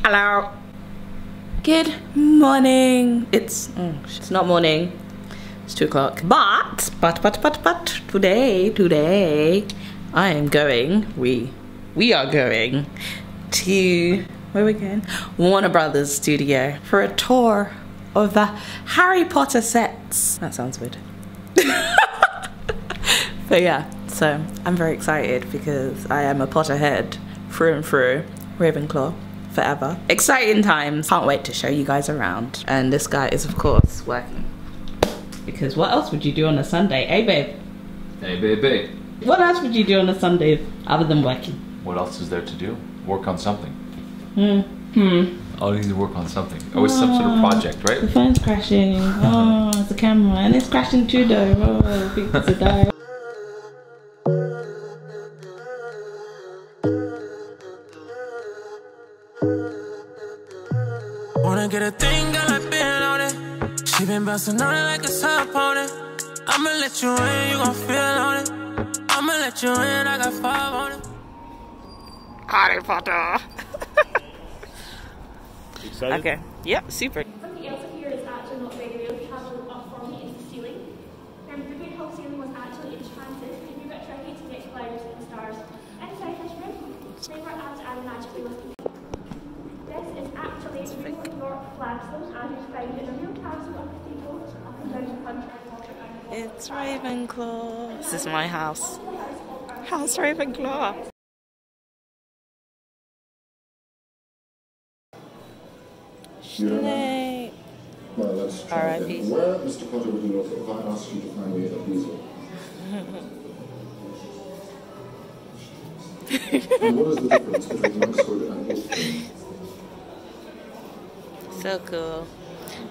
Hello. Good morning. It's not morning. It's 2 o'clock. But today I am going. We are going to, where are we going? Warner Brothers studio for a tour of the Harry Potter sets. That sounds weird. But yeah, so I'm very excited because I am a Potterhead through and through. Ravenclaw forever. Exciting times. Can't wait to show you guys around. And this guy is of course working. Because what else would you do on a Sunday? Hey babe. Hey babe. What else would you do on a Sunday other than working? What else is there to do? Work on something. Always need to work on something. Always some sort of project, right? The phone's crashing. Oh, it's the camera. And it's crashing too though. Oh, I think it's a die. Wanna get a thing, girl, I been on it. She been bouncing on it like it's her opponent. I'ma let you in, you gon' feel on it. I'ma let you in, I got 5 on it. Harry Potter. Excited? Okay. Yep, super. Something else here is actually not very real, travelling up from it into the ceiling. The Great Hall ceiling was actually enchanted, and you got tricky to get flowers and stars. Inside this room, they were as magically lifted. This is actually New York flagstones as you find in a real castle of cathedrals up and down the country. It's Ravenclaw. This is my house. House Ravenclaw. Snape. Well, let's try R.I.P. again. Where, Mr. Potter, would you look if I asked you to find me a weasel? And what is the difference between Oxford and Oxford? So cool.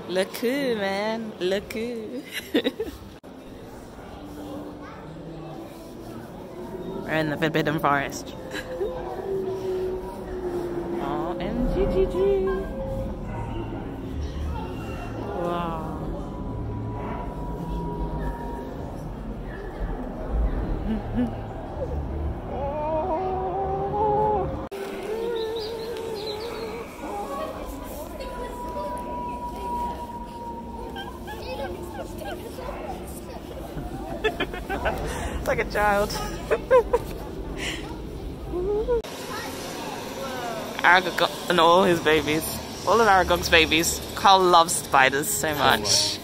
Look cool, man. Look cool. We're in the Forbidden Forest. Oh, and GGG. Wow. Like a child. Aragog and all his babies. All of Aragog's babies. Kyle loves spiders so much.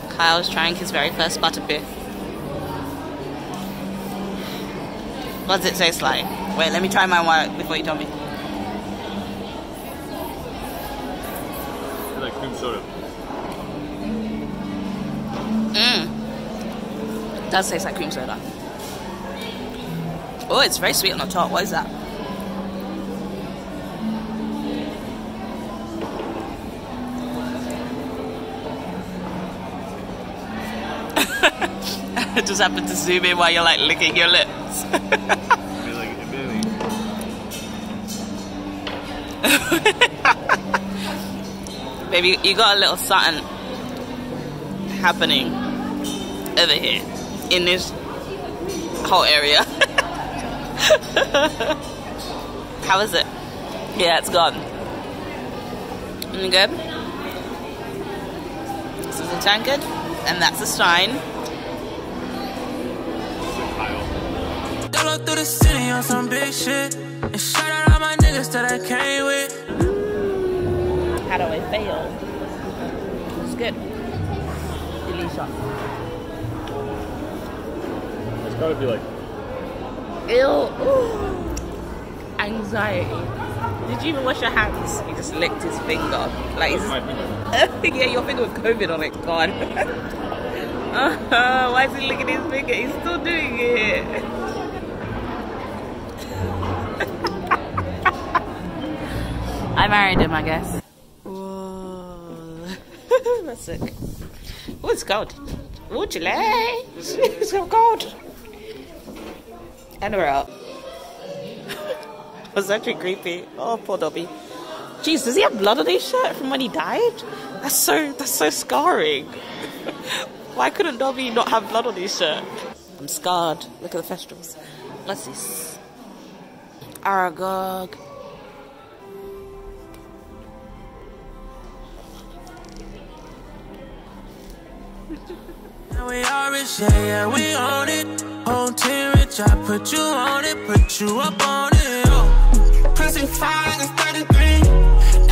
Kyle's trying his very first butterbeer. What does it taste like? Wait, let me try mine while before you tell me. I like cream soda. It does taste like cream soda. Oh, it's very sweet on the top. What is that? I just happened to zoom in while you're like licking your lips. Baby, you got a little something happening over here in this whole area. How is it? Yeah, it's gone. Good? This is a tankard, and that's a stein. Dolo through the city on some big shit. And shout out all my niggas that I came with. How do I fail? It's good. Delicious. It's gotta be like... Ew. Anxiety. Did you even wash your hands? He just licked his finger. Like he's my finger. yeah, your finger with COVID on it. God. Why is he licking his finger? He's still doing it. I married him, I guess. Whoa. That's sick. Oh, it's cold. Oh, chilly. It's so cold. And we're out. Was actually creepy. Oh, poor Dobby. Jeez, does he have blood on his shirt from when he died? That's so scarring. Why couldn't Dobby not have blood on his shirt? I'm scarred. Look at the festivals. What's this? Aragog. We are rich, yeah, yeah, we own it. Whole team rich, I put you on it, put you up on it. Oh. Pressing 5 is 33.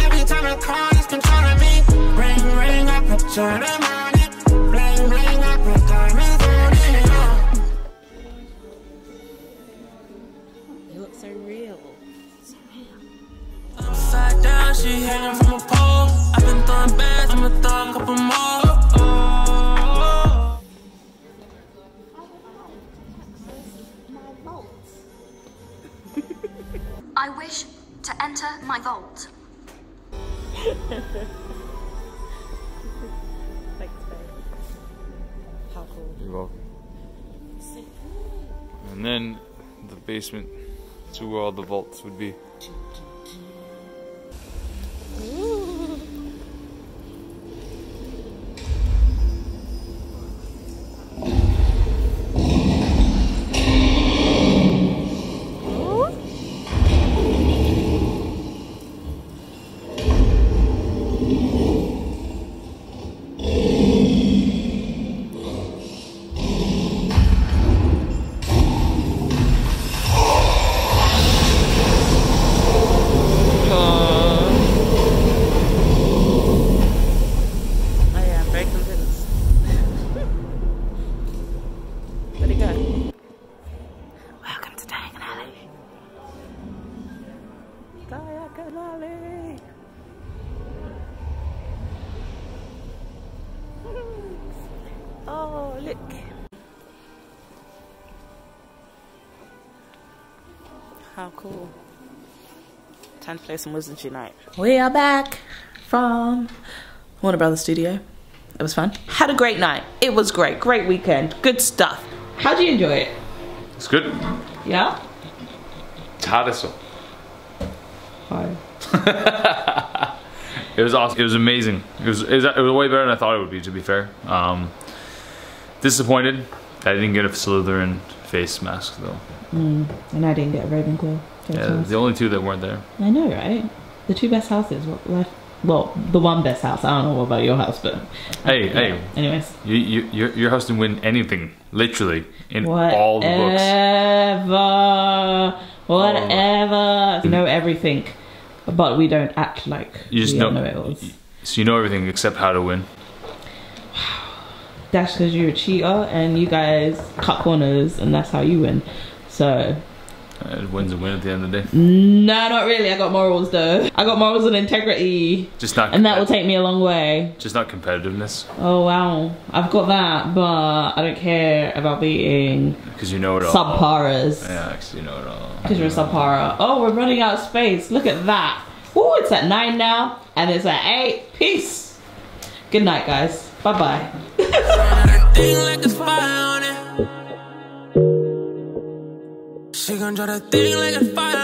Every time I call, it's controlling me. Ring, ring, I put your name on it. Bling, bling, I put diamonds on it. Oh. It looks so real. Upside down, she hanging from a pole. I've been throwing bands, I'ma throw a couple more. I wish to enter my vault. Thanks, babe. How cool. You're welcome. And then the basement to where all the vaults would be. Oh, look. How cool. Time to play some Wisdom Night. We are back from Warner Brothers Studio. It was fun. Had a great night. It was great. Great weekend. Good stuff. How do you enjoy it? It's good. Yeah? 잘했어. Hi. It was awesome. It was amazing. It was way better than I thought it would be, to be fair. Disappointed that I didn't get a Slytherin face mask though. And I didn't get a Ravenclaw face mask. The only two that weren't there. I know, right? The two best houses. Well, the one best house. I don't know about your house, but hey. Anyways, your house didn't win anything, literally, in all the books. Whatever. You know everything, but we don't act like You just we know it all. So you know everything except how to win. That's because you're a cheater and you guys cut corners and that's how you win. So Win's a win at the end of the day. no, not really. I got morals though. I got morals and integrity. Just not. And that will take me a long way. Just not competitiveness. Oh wow, I've got that, but I don't care about being Because you know it all. subparas. Yeah, because you know it all. Because you're a subpara. Oh, we're running out of space. Look at that. Oh, it's at 9 now, and it's at 8. Peace. Good night, guys. Bye bye. Thing like a fire on it. She gon' draw the thing like a fire